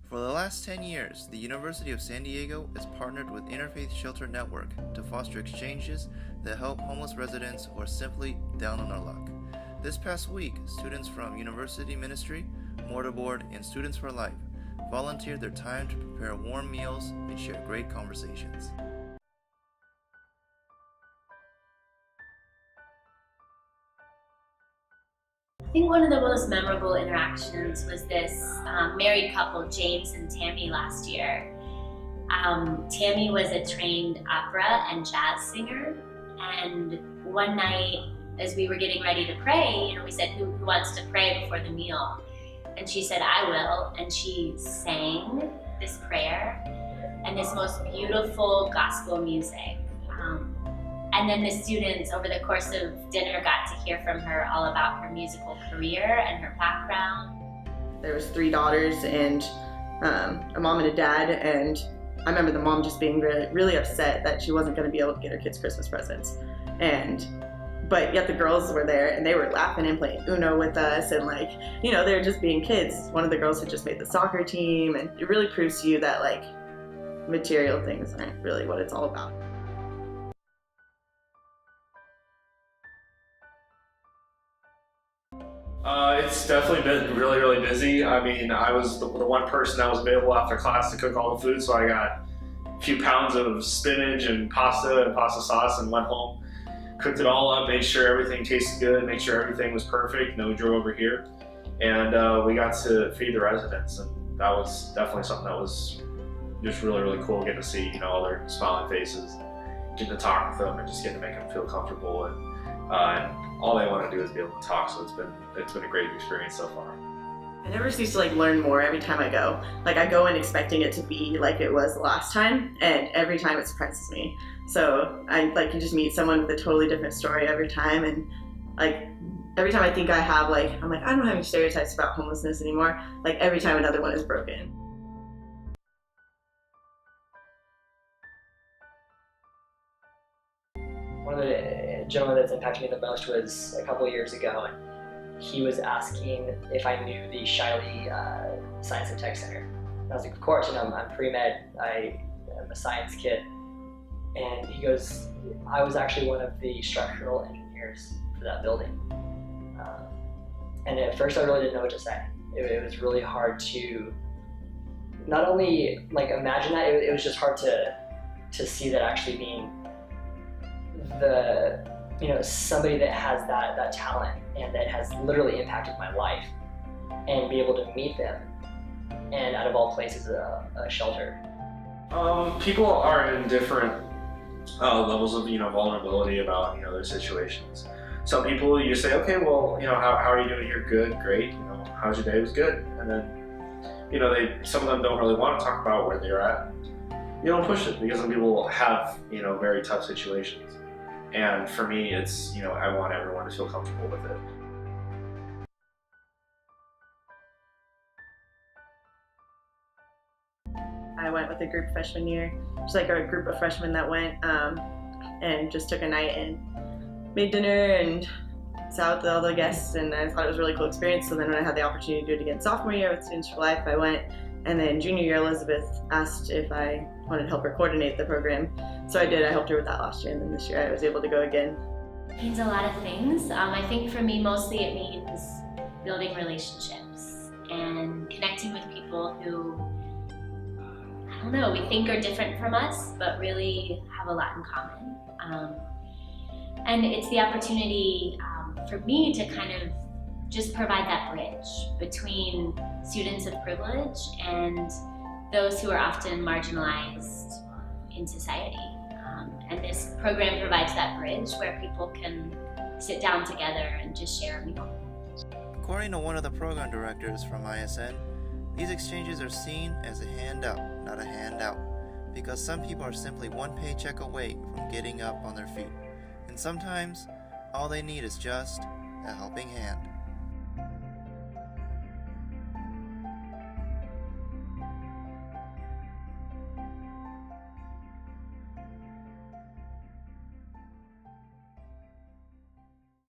For the last 10 years, the University of San Diego has partnered with Interfaith Shelter Network to foster exchanges that help homeless residents who are simply down on their luck. This past week, students from University Ministry, Mortarboard, and Students for Life volunteered their time to prepare warm meals and share great conversations. I think one of the most memorable interactions was this married couple, James and Tammy, last year. Tammy was a trained opera and jazz singer, and one night as we were getting ready to pray, we said, who wants to pray before the meal? And she said, I will, and she sang this prayer and this most beautiful gospel music. And then the students over the course of dinner got to hear from her all about her musical career and her background. There was 3 daughters and a mom and a dad, and I remember the mom just being really upset that she wasn't going to be able to get her kids Christmas presents. But yet the girls were there and they were laughing and playing Uno with us, and they were just being kids. One of the girls had just made the soccer team, and it really proves to you that material things aren't really what it's all about. It's definitely been really, really busy. I mean, I was the one person that was available after class to cook all the food, so I got a few pounds of spinach and pasta sauce and went home, cooked it all up, made sure everything tasted good, made sure everything was perfect, and then we drove over here. And we got to feed the residents, and that was definitely something that was just really, really cool, getting to see, all their smiling faces, getting to talk with them and just getting to make them feel comfortable. And all they want to do is be able to talk, so it's been a great experience so far. I never cease to learn more every time I go. I go in expecting it to be like it was the last time, and every time it surprises me. So you just meet someone with a totally different story every time, and every time I think I have I'm I don't have any stereotypes about homelessness anymore. Every time another one is broken. One of the gentlemen that's impacted me the most was a couple years ago, and he was asking if I knew the Shiley Science and Tech Center. And I was like, of course, I'm pre-med, I'm a science kid. And he goes, I was actually one of the structural engineers for that building. And at first I really didn't know what to say. It was really hard to not only imagine that, it was just hard to see that actually being somebody that has that talent and that has literally impacted my life, and be able to meet them, and out of all places, a shelter. People are in different levels of vulnerability about their situations. Some people you say, okay, well, how are you doing here? Good, great. How's your day? It was good. And then some of them don't really want to talk about where they're at. You don't push it, because some people have very tough situations. And for me, it's, I want everyone to feel comfortable with it. I went with a group freshman year, just a group of freshmen that went and just took a night and made dinner and sat with all the guests, and I thought it was a really cool experience. So then when I had the opportunity to do it again sophomore year with Students for Life, I went. And then junior year, Elizabeth asked if I wanted to help her coordinate the program. So I did. I helped her with that last year, and then this year I was able to go again. It means a lot of things. I think for me, mostly it means building relationships and connecting with people who, we think are different from us, but really have a lot in common. And it's the opportunity for me to kind of just provide that bridge between students of privilege and those who are often marginalized in society. And this program provides that bridge where people can sit down together and just share a meal. According to one of the program directors from ISN, these exchanges are seen as a handout, not a handout, because some people are simply one paycheck away from getting up on their feet. And sometimes, all they need is just a helping hand.